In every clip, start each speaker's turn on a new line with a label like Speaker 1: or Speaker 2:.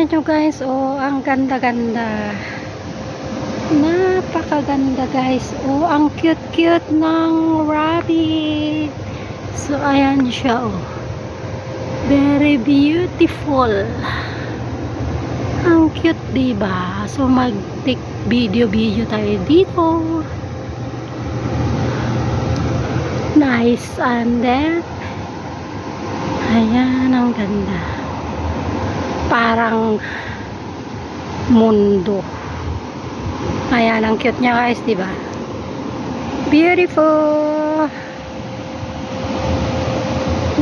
Speaker 1: Tingnan nyo guys, oh, ang ganda-ganda. Napakaganda guys. Oh, ang cute-cute ng rabbit. So, ayan siya, oh. Very beautiful. Ang cute, diba? So, mag-take video tayo dito. Nice. And then, ayan, ang ganda. Parang mundo. Ayan, ang cute niya guys, diba? Beautiful.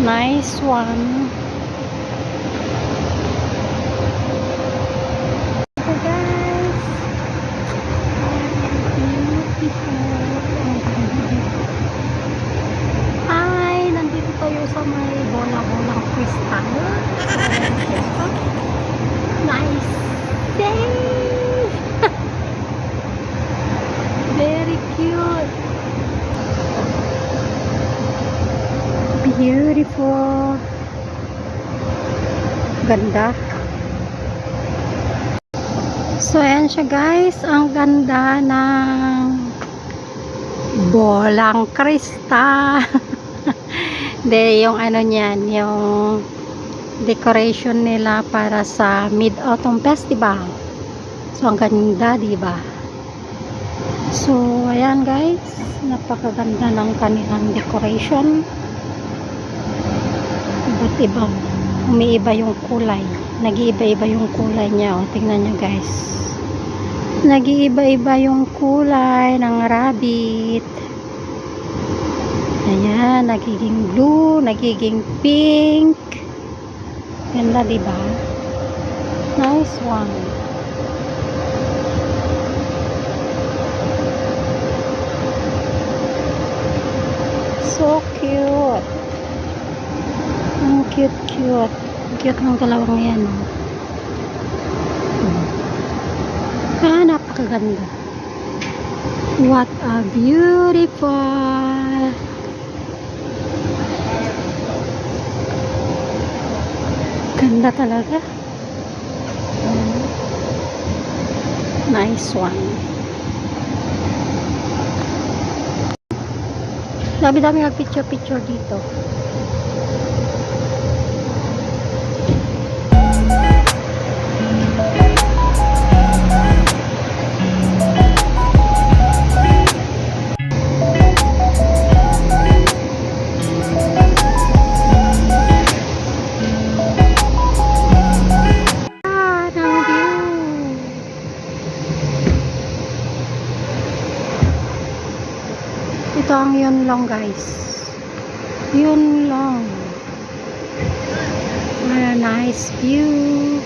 Speaker 1: Nice one. So guys, hi, nandito tayo sa may bola-bolang crystal. Nice day. Very cute. Beautiful. Ganda. So, ayan siya guys. Ang ganda ng bolang kristal. Hindi, yung ano niyan, yung decoration nila para sa Mid-Autumn Festival. So, ang ganda, diba? So, ayan guys. Napakaganda ng kanilang decoration. Iba't ibang umiiba yung kulay. Nag-iiba-iba yung kulay niya. O, tingnan nyo guys. Nag-iiba-iba yung kulay ng rabbit. Ayan, nagiging blue, nagiging pink. Ganda, diba? Nice one. So cute. Ang cute-cute. Cute ng dalawang yan. Napakaganda. What a beautiful. Ganda talaga. Nice one. Dami-dami nag-picture dito. Ito ang yun lang guys. Yun lang. A nice view.